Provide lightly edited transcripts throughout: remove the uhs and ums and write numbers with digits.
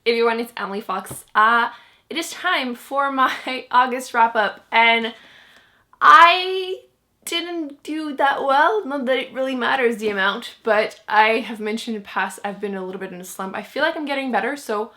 everyone, it's Emily Fox. It is time for my August wrap up, and I didn't do that well. Not that it really matters the amount, but I have mentioned in the past I've been a little bit in a slump. I feel like I'm getting better, so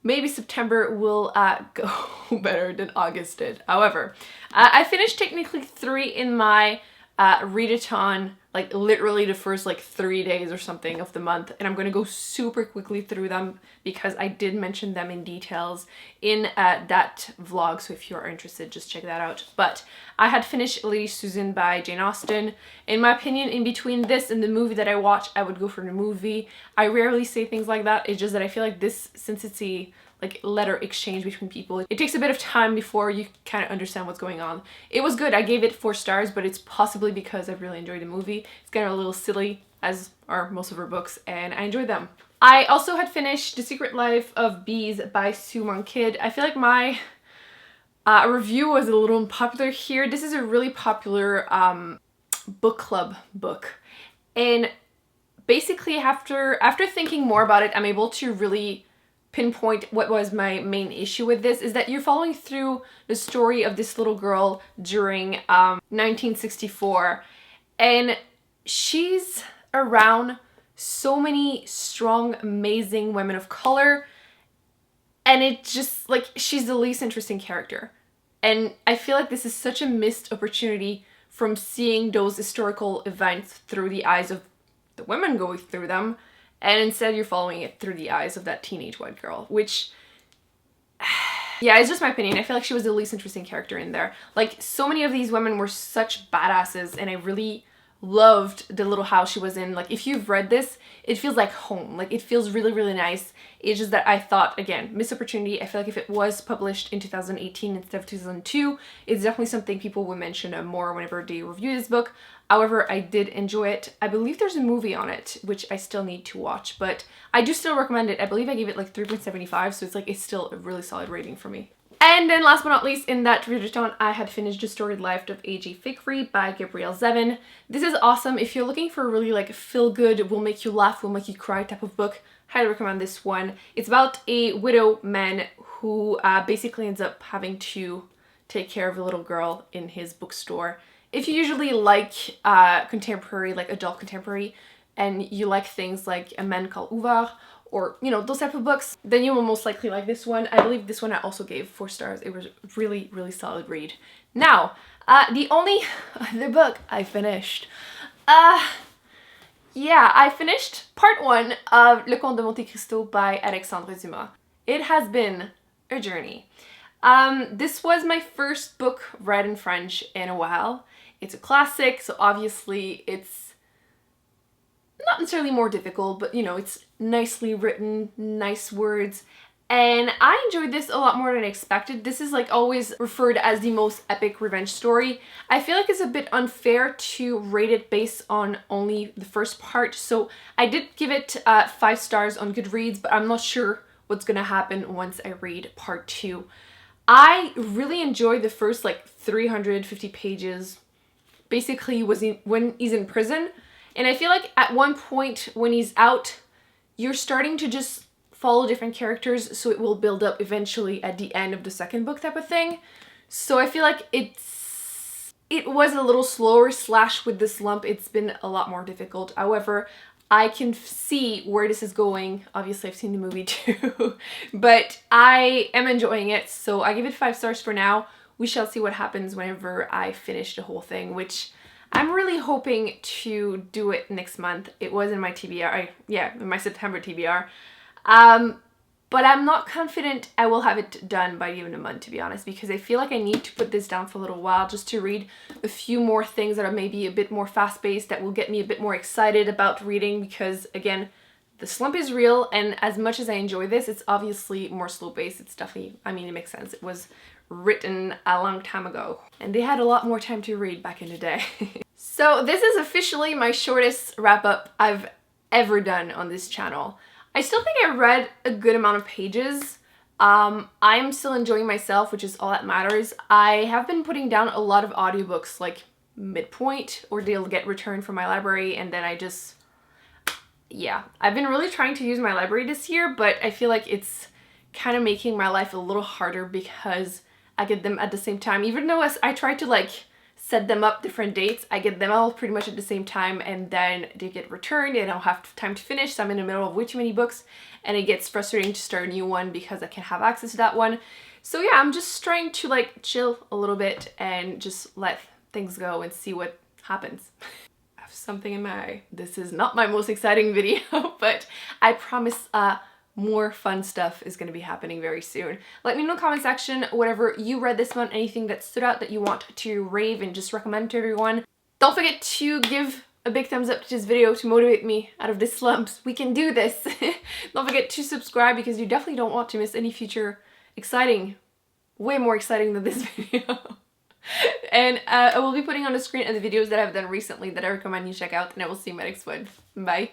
maybe September will go better than August did. However, I finished technically 3 in my readathon, like literally the first like 3 days or something of the month, and I'm gonna go super quickly through them because I did mention them in details in that vlog, so if you are interested, just check that out. But I had finished Lady Susan by Jane Austen. In my opinion, in between this and the movie that I watch, I would go for the movie. I rarely say things like that. It's just that I feel like this, since it's a like letter exchange between people, it takes a bit of time before you kind of understand what's going on. It was good. I gave it 4 stars, but it's possibly because I really enjoyed the movie. It's kind of a little silly, as are most of her books, and I enjoyed them. I also had finished The Secret Life of Bees by Sue Monk Kidd. I feel like my review was a little unpopular here. This is a really popular book club book, and basically after thinking more about it, I'm able to really pinpoint what was my main issue with this, is that you're following through the story of this little girl during 1964, and she's around so many strong, amazing women of color, and it just, like, she's the least interesting character. And I feel like this is such a missed opportunity from seeing those historical events through the eyes of the women going through them, and instead you're following it through the eyes of that teenage white girl, which, yeah, it's just my opinion. I feel like she was the least interesting character in there. Like, so many of these women were such badasses, and I really loved the little house she was in. Like, if you've read this, it feels like home. Like, it feels really, really nice. It's just that I thought, again, missed opportunity. I feel like if it was published in 2018 instead of 2002, it's definitely something people would mention more whenever they review this book. However, I did enjoy it. I believe there's a movie on it, which I still need to watch, but I do still recommend it. I believe I gave it like 3.75, so it's like, it's still a really solid rating for me. And then last but not least, in that readathon, I had finished The Storied Life of A.G. Thackeray by Gabrielle Zevin. This is awesome. If you're looking for a really like feel-good, will make you laugh, will make you cry type of book, highly recommend this one. It's about a widow man who basically ends up having to take care of a little girl in his bookstore. If you usually like contemporary, like adult contemporary, and you like things like A Man Called Ouvert, or, you know, those type of books, then you will most likely like this one. I believe this one I also gave 4 stars. It was a really, really solid read. Now, the only other book I finished, yeah, I finished part 1 of Le Comte de Monte Cristo by Alexandre Dumas. It has been a journey. This was my first book read in French in a while. It's a classic, so obviously it's not necessarily more difficult, but you know, it's nicely written, nice words, and I enjoyed this a lot more than I expected. This is like always referred as the most epic revenge story. I feel like it's a bit unfair to rate it based on only the first part, so I did give it 5 stars on Goodreads, but I'm not sure what's gonna happen once I read part 2. I really enjoyed the first like 350 pages, basically when he's in prison. And I feel like at one point when he's out, you're starting to just follow different characters, so it will build up eventually at the end of the second book type of thing. So I feel like it was a little slower, / with this slump, it's been a lot more difficult. However, I can see where this is going. Obviously, I've seen the movie too, but I am enjoying it, so I give it 5 stars for now. We shall see what happens whenever I finish the whole thing, which I'm really hoping to do it next month. It was in my TBR, in my September TBR. But I'm not confident I will have it done by the end of the month, to be honest, because I feel like I need to put this down for a little while just to read a few more things that are maybe a bit more fast-paced, that will get me a bit more excited about reading, because again, the slump is real, and as much as I enjoy this, it's obviously more slow-paced. It's definitely, I mean, it makes sense. It was written a long time ago, and they had a lot more time to read back in the day. So this is officially my shortest wrap-up I've ever done on this channel. I still think I read a good amount of pages. I'm still enjoying myself, which is all that matters. I have been putting down a lot of audiobooks like midpoint, or they'll get returned from my library, and then I just, yeah. I've been really trying to use my library this year, but I feel like it's kind of making my life a little harder because I get them at the same time. Even though I try to like set them up different dates, I get them all pretty much at the same time, and then they get returned and I don't have time to finish, so I'm in the middle of way too many books and it gets frustrating to start a new one because I can't have access to that one. So yeah, I'm just trying to like chill a little bit and just let things go and see what happens. I have something in my eye. This is not my most exciting video, but I promise more fun stuff is going to be happening very soon. Let me know in the comment section whatever you read this month, anything that stood out that you want to rave and just recommend to everyone. Don't forget to give a big thumbs up to this video to motivate me out of this slumps. We can do this. Don't forget to subscribe because you definitely don't want to miss any future exciting, way more exciting than this video. And I will be putting on the screen the videos that I've done recently that I recommend you check out, and I will see you in my next one. Bye.